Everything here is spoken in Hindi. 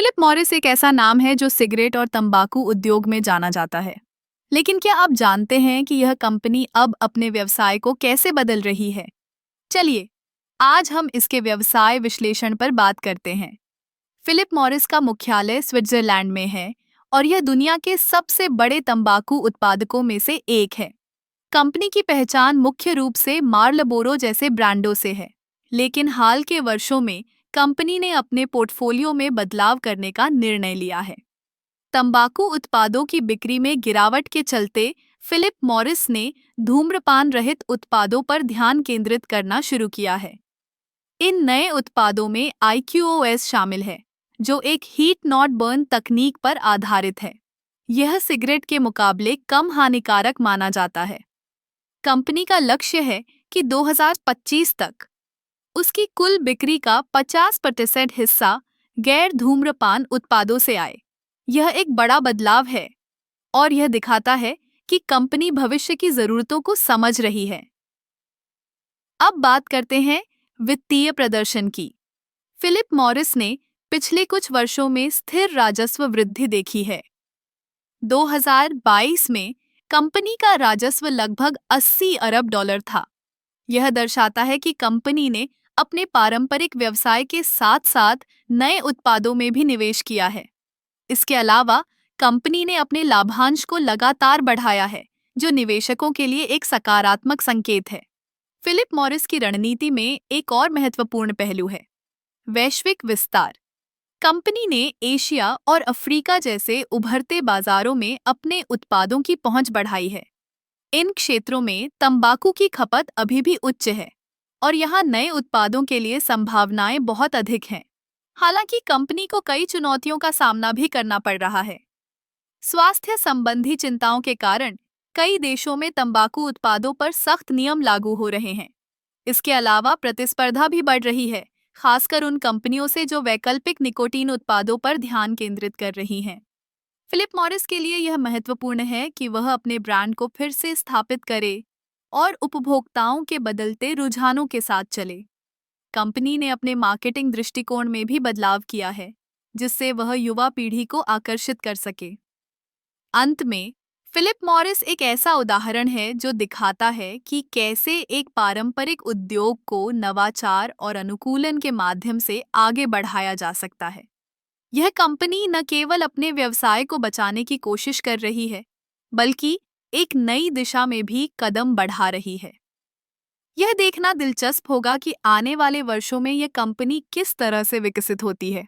फिलिप मॉरिस एक ऐसा नाम है जो सिगरेट और तंबाकू उद्योग में जाना जाता है। लेकिन क्या आप जानते हैं कि यह कंपनी अब अपने व्यवसाय को कैसे बदल रही है? चलिए, आज हम इसके व्यवसाय विश्लेषण पर बात करते हैं। फिलिप मॉरिस का मुख्यालय स्विट्जरलैंड में है और यह दुनिया के सबसे बड़े तंबाकू उत्पादकों में से एक है। कंपनी की पहचान मुख्य रूप से मार्लबोरो जैसे ब्रांडों से है, लेकिन हाल के वर्षों में कंपनी ने अपने पोर्टफोलियो में बदलाव करने का निर्णय लिया है। तंबाकू उत्पादों की बिक्री में गिरावट के चलते फिलिप मॉरिस ने धूम्रपान रहित उत्पादों पर ध्यान केंद्रित करना शुरू किया है। इन नए उत्पादों में IQOS शामिल है, जो एक हीट नॉट बर्न तकनीक पर आधारित है। यह सिगरेट के मुकाबले कम हानिकारक माना जाता है। कंपनी का लक्ष्य है कि 2025 तक उसकी कुल बिक्री का 50% हिस्सा गैर धूम्रपान उत्पादों से आए। यह एक बड़ा बदलाव है और यह दिखाता है कि कंपनी भविष्य की जरूरतों को समझ रही है। अब बात करते हैं वित्तीय प्रदर्शन की। फिलिप मॉरिस ने पिछले कुछ वर्षों में स्थिर राजस्व वृद्धि देखी है। 2022 में कंपनी का राजस्व लगभग 80 अरब डॉलर था। यह दर्शाता है कि कंपनी ने अपने पारंपरिक व्यवसाय के साथ-साथ नए उत्पादों में भी निवेश किया है। इसके अलावा कंपनी ने अपने लाभांश को लगातार बढ़ाया है, जो निवेशकों के लिए एक सकारात्मक संकेत है। फिलिप मॉरिस की रणनीति में एक और महत्वपूर्ण पहलू है वैश्विक विस्तार। कंपनी ने एशिया और अफ्रीका जैसे उभरते बाजारों में अपने उत्पादों की पहुंच बढ़ाई है। इन क्षेत्रों में तंबाकू की खपत अभी भी उच्च है और यहाँ नए उत्पादों के लिए संभावनाएं बहुत अधिक हैं। हालांकि कंपनी को कई चुनौतियों का सामना भी करना पड़ रहा है। स्वास्थ्य संबंधी चिंताओं के कारण कई देशों में तंबाकू उत्पादों पर सख्त नियम लागू हो रहे हैं। इसके अलावा प्रतिस्पर्धा भी बढ़ रही है, खासकर उन कंपनियों से जो वैकल्पिक निकोटीन उत्पादों पर ध्यान केंद्रित कर रही हैं। फिलिप मॉरिस के लिए यह महत्वपूर्ण है कि वह अपने ब्रांड को फिर से स्थापित करे और उपभोक्ताओं के बदलते रुझानों के साथ चले। कंपनी ने अपने मार्केटिंग दृष्टिकोण में भी बदलाव किया है, जिससे वह युवा पीढ़ी को आकर्षित कर सके। अंत में, फिलिप मॉरिस एक ऐसा उदाहरण है जो दिखाता है कि कैसे एक पारंपरिक उद्योग को नवाचार और अनुकूलन के माध्यम से आगे बढ़ाया जा सकता है। यह कंपनी न केवल अपने व्यवसाय को बचाने की कोशिश कर रही है, बल्कि एक नई दिशा में भी कदम बढ़ा रही है। यह देखना दिलचस्प होगा कि आने वाले वर्षों में यह कंपनी किस तरह से विकसित होती है।